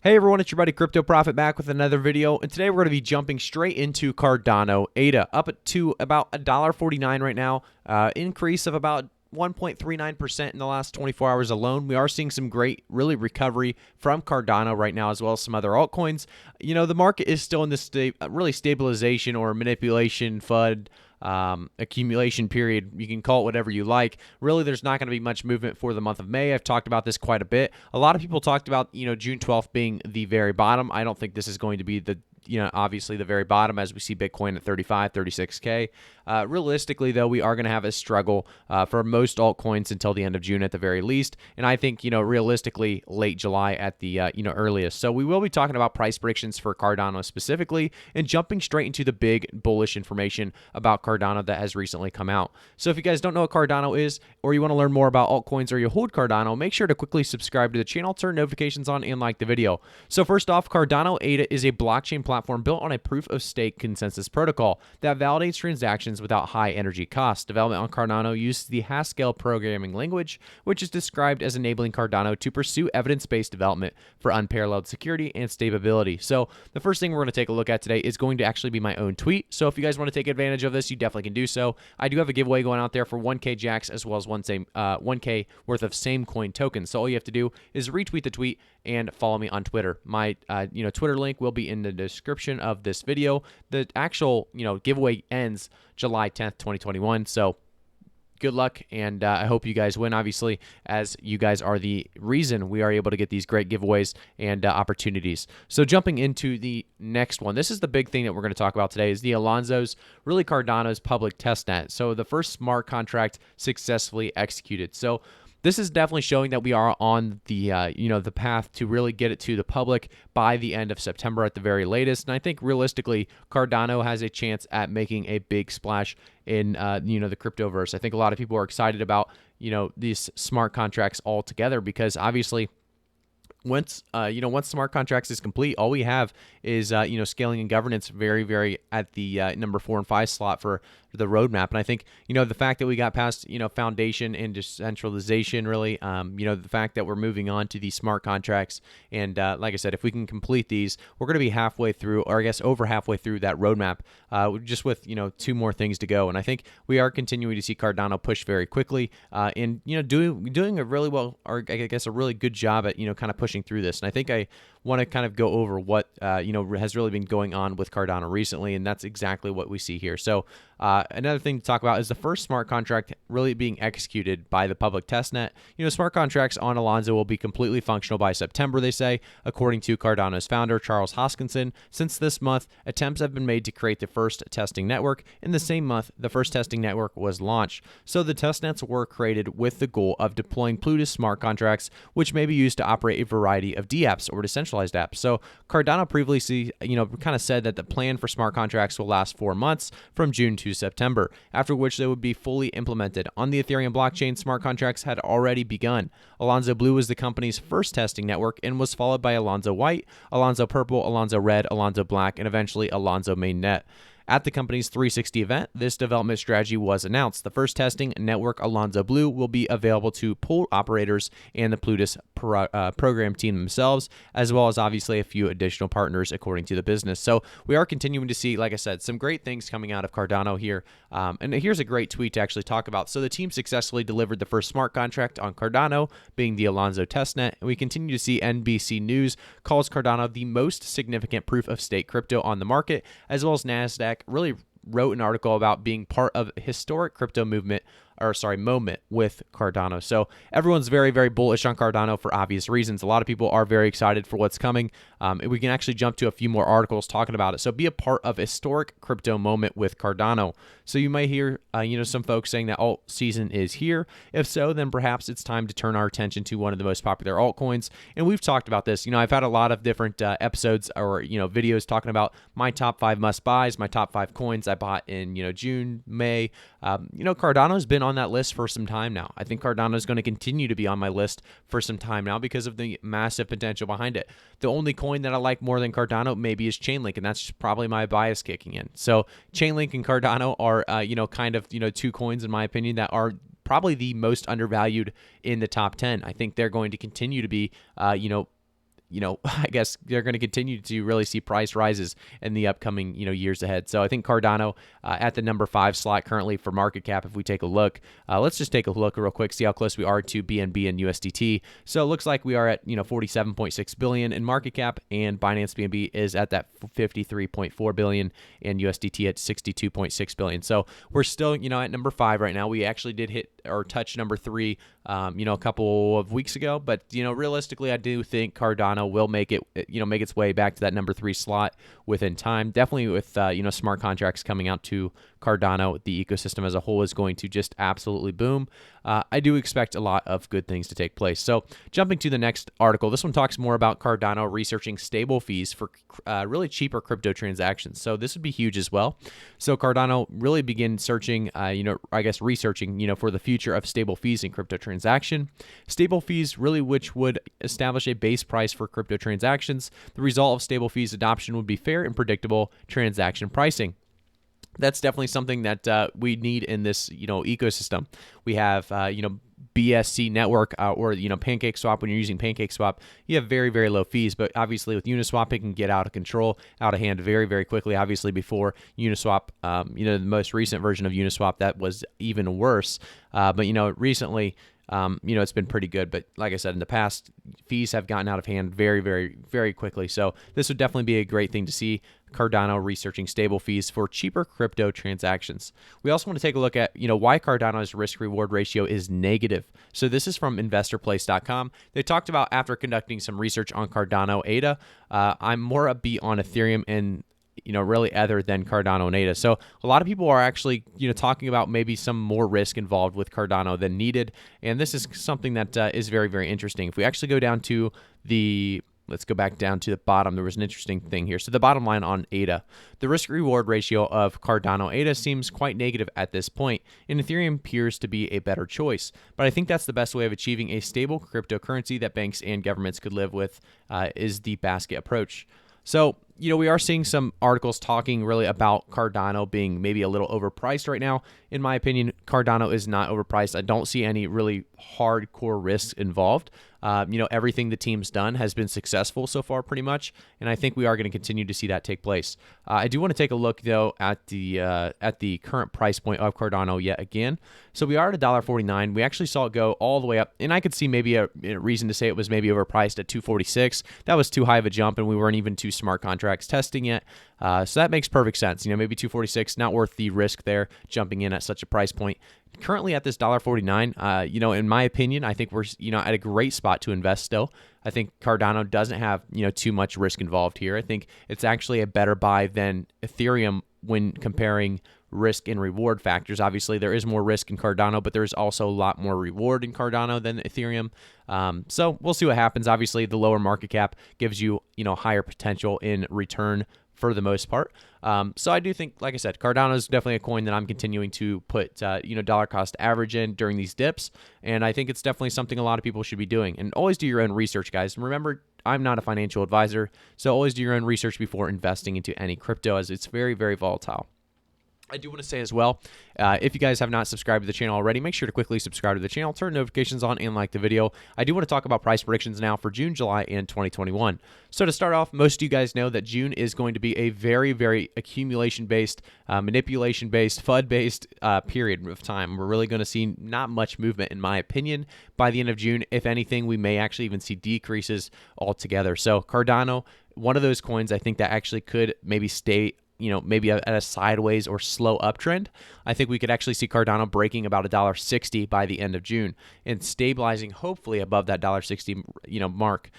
Hey everyone, it's your buddy Crypto Profit back with another video, and today we're going to be jumping straight into Cardano ADA, up to about $1.49 right now, increase of about 1.39% in the last 24 hours alone. We are seeing some great, really recovery from Cardano right now, as well as some other altcoins. You know, the market is still in this really stabilization or manipulation FUD accumulation period. You can call it whatever you like. Really, there's not going to be much movement for the month of May. I've talked about this quite a bit. A lot of people talked about, June 12th being the very bottom. I don't think this is going to be the obviously the very bottom as we see Bitcoin at 35, 36K. Realistically, though, we are going to have a struggle for most altcoins until the end of June at the very least. And I think, realistically, late July at the, earliest. So we will be talking about price predictions for Cardano specifically and jumping straight into the big bullish information about Cardano that has recently come out. So if you guys don't know what Cardano is, or you want to learn more about altcoins, or you hold Cardano, make sure to quickly subscribe to the channel, turn notifications on, and like the video. So first off, Cardano ADA is a blockchain platform built on a proof-of-stake consensus protocol that validates transactions without high energy costs. Development on Cardano uses the Haskell programming language, which is described as enabling Cardano to pursue evidence-based development for unparalleled security and stability. So the first thing we're going to take a look at today is going to actually be my own tweet. So if you guys want to take advantage of this, you definitely can do so. I do have a giveaway going out there for 1K Jacks as well as 1K worth of same coin tokens. So all you have to do is retweet the tweet and follow me on Twitter. My Twitter link will be in the description of this video. The actual giveaway ends July 10th, 2021. So good luck, and I hope you guys win, obviously, as you guys are the reason we are able to get these great giveaways and opportunities. So jumping into the next one, this is the big thing that we're going to talk about today, is the Alonzo's, really Cardano's public testnet. So the first smart contract successfully executed. So this is definitely showing that we are on the the path to really get it to the public by the end of September at the very latest. And I think realistically, Cardano has a chance at making a big splash in the cryptoverse. I think a lot of people are excited about these smart contracts altogether, because obviously once smart contracts is complete, all we have is scaling and governance very at the number 4 and 5 slot for the roadmap. And I think the fact that we got past foundation and decentralization, really the fact that we're moving on to these smart contracts, and like I said, if we can complete these, we're going to be halfway through, or I guess over halfway through that roadmap, just with 2 more things to go. And I think we are continuing to see Cardano push very quickly and doing a really well, or I guess a really good job at kind of pushing through this. And I think I want to kind of go over what has really been going on with Cardano recently, and that's exactly what we see here. So another thing to talk about is the first smart contract really being executed by the public testnet. Smart contracts on Alonzo will be completely functional by September, they say, according to Cardano's founder, Charles Hoskinson. Since this month, attempts have been made to create the first testing network. In the same month, the first testing network was launched. So the testnets were created with the goal of deploying Plutus smart contracts, which may be used to operate a variety of dApps or decentralized apps. So Cardano previously, kind of said that the plan for smart contracts will last 4 months from June to September, after which they would be fully implemented. On the Ethereum blockchain, smart contracts had already begun. Alonzo Blue was the company's first testing network and was followed by Alonzo White, Alonzo Purple, Alonzo Red, Alonzo Black, and eventually Alonzo Mainnet. At the company's 360 event, this development strategy was announced. The first testing network, Alonzo Blue, will be available to pool operators and the Plutus program team themselves, as well as obviously a few additional partners, according to the business. So we are continuing to see, like I said, some great things coming out of Cardano here. And here's a great tweet to actually talk about. So the team successfully delivered the first smart contract on Cardano, being the Alonzo testnet. And we continue to see NBC News calls Cardano the most significant proof-of-stake crypto on the market, as well as NASDAQ really wrote an article about being part of a historic crypto moment with Cardano. So everyone's very bullish on Cardano for obvious reasons. A lot of people are very excited for what's coming. And we can actually jump to a few more articles talking about it. So be a part of a historic crypto moment with Cardano. So you might hear, some folks saying that alt season is here. If so, then perhaps it's time to turn our attention to one of the most popular altcoins. And we've talked about this. I've had a lot of different episodes or, videos talking about my top 5 must buys, my top 5 coins I bought in, June, May. Cardano's been on that list for some time now. I think Cardano is going to continue to be on my list for some time now because of the massive potential behind it. The only coin that I like more than Cardano maybe is Chainlink, and that's probably my bias kicking in. So Chainlink and Cardano are, kind of, 2 coins in my opinion that are probably the most undervalued in the top 10. I think they're going to continue to be, I guess they're going to continue to really see price rises in the upcoming, years ahead. So I think Cardano at the number 5 slot currently for market cap. If we take a look, let's just take a look real quick, see how close we are to BNB and USDT. So it looks like we are at 47.6 billion in market cap, and Binance BNB is at that 53.4 billion, and USDT at 62.6 billion. So we're still at number 5 right now. We actually did hit or touch number 3 a couple of weeks ago, but realistically, I do think Cardano will make its way back to that number 3 slot within time. Definitely with smart contracts coming out to Cardano, the ecosystem as a whole is going to just absolutely boom. I do expect a lot of good things to take place. So jumping to the next article, this one talks more about Cardano researching stable fees for really cheaper crypto transactions. So this would be huge as well. So Cardano really began searching, researching, for the future of stable fees in crypto transaction. Stable fees really which would establish a base price for crypto transactions. The result of stable fees adoption would be fair and predictable transaction pricing. That's definitely something that we need in this, ecosystem. We have, BSC network or PancakeSwap. When you're using PancakeSwap, you have very, very low fees, but obviously with Uniswap, it can get out of control, out of hand very, very quickly. Obviously before Uniswap, the most recent version of Uniswap, that was even worse. But recently, it's been pretty good. But like I said, in the past, fees have gotten out of hand very, very, very quickly. So this would definitely be a great thing to see. Cardano researching stable fees for cheaper crypto transactions. We also want to take a look at, why Cardano's risk-reward ratio is negative. So this is from investorplace.com. They talked about after conducting some research on Cardano ADA, I'm more upbeat on Ethereum and really other than Cardano and ADA. So a lot of people are actually, talking about maybe some more risk involved with Cardano than needed. And this is something that is very, very interesting. If we actually go down to let's go back down to the bottom. There was an interesting thing here. So the bottom line on ADA, the risk-reward ratio of Cardano ADA seems quite negative at this point, and Ethereum appears to be a better choice. But I think that's the best way of achieving a stable cryptocurrency that banks and governments could live with is the basket approach. So, we are seeing some articles talking really about Cardano being maybe a little overpriced right now. In my opinion, Cardano is not overpriced. I don't see any really hardcore risks involved. Everything the team's done has been successful so far pretty much, and I think we are going to continue to see that take place. I do want to take a look, though, at the current price point of Cardano yet again. So we are at $1.49. We actually saw it go all the way up, and I could see maybe a reason to say it was maybe overpriced at $2.46. That was too high of a jump, and we weren't even two smart contracts testing it. So that makes perfect sense. Maybe $2.46, not worth the risk there, jumping in at such a price point. Currently at this $1.49, in my opinion, I think we're, at a great spot to invest still. I think Cardano doesn't have, too much risk involved here. I think it's actually a better buy than Ethereum when comparing risk and reward factors. Obviously, there is more risk in Cardano, but there's also a lot more reward in Cardano than Ethereum. So we'll see what happens. Obviously, the lower market cap gives you, higher potential in return for the most part. So I do think, like I said, Cardano is definitely a coin that I'm continuing to put, dollar cost average in during these dips. And I think it's definitely something a lot of people should be doing. And always do your own research, guys. And remember, I'm not a financial advisor, so always do your own research before investing into any crypto, as it's very, very volatile. I do want to say as well, if you guys have not subscribed to the channel already, make sure to quickly subscribe to the channel, turn notifications on, and like the video. I do want to talk about price predictions now for June, July, and 2021. So to start off, most of you guys know that June is going to be a very, very accumulation-based, manipulation-based, FUD-based period of time. We're really going to see not much movement, in my opinion, by the end of June. If anything, we may actually even see decreases altogether. So Cardano, one of those coins I think that actually could maybe stay maybe at a sideways or slow uptrend. I think we could actually see Cardano breaking about $1.60 by the end of June and stabilizing hopefully above that $1.60 mark.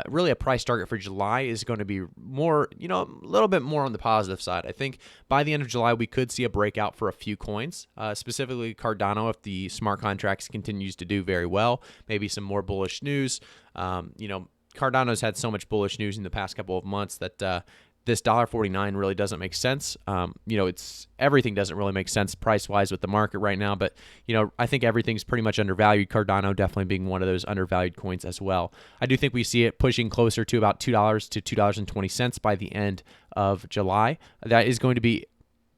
Really a price target for July is going to be more, a little bit more on the positive side. I think by the end of July, we could see a breakout for a few coins, specifically Cardano if the smart contracts continues to do very well, maybe some more bullish news. Cardano's had so much bullish news in the past couple of months that this $1.49 really doesn't make sense. Everything doesn't really make sense price-wise with the market right now, but, I think everything's pretty much undervalued. Cardano definitely being one of those undervalued coins as well. I do think we see it pushing closer to about $2 to $2.20 by the end of July. That is going to be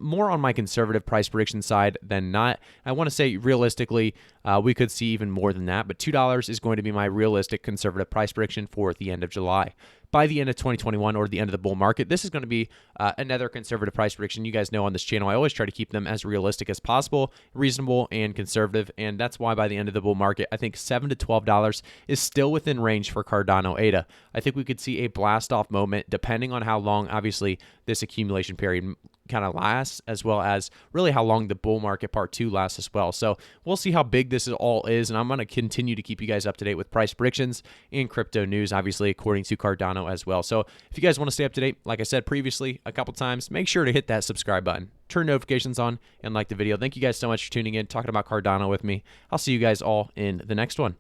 more on my conservative price prediction side than not. I want to say realistically, we could see even more than that, but $2 is going to be my realistic conservative price prediction for the end of July. By the end of 2021 or the end of the bull market, this is going to be another conservative price prediction. You guys know on this channel, I always try to keep them as realistic as possible, reasonable and conservative, and that's why by the end of the bull market, I think $7 to $12 is still within range for Cardano ADA. I think we could see a blast-off moment depending on how long, obviously, this accumulation period kind of lasts, as well as really how long the bull market part 2 lasts as well. So we'll see how big this all is, and I'm going to continue to keep you guys up to date with price predictions and crypto news, obviously, according to Cardano as well. So if you guys want to stay up to date, like I said previously a couple times, make sure to hit that subscribe button, turn notifications on, and like the video. Thank you guys so much for tuning in, talking about Cardano with me. I'll see you guys all in the next one.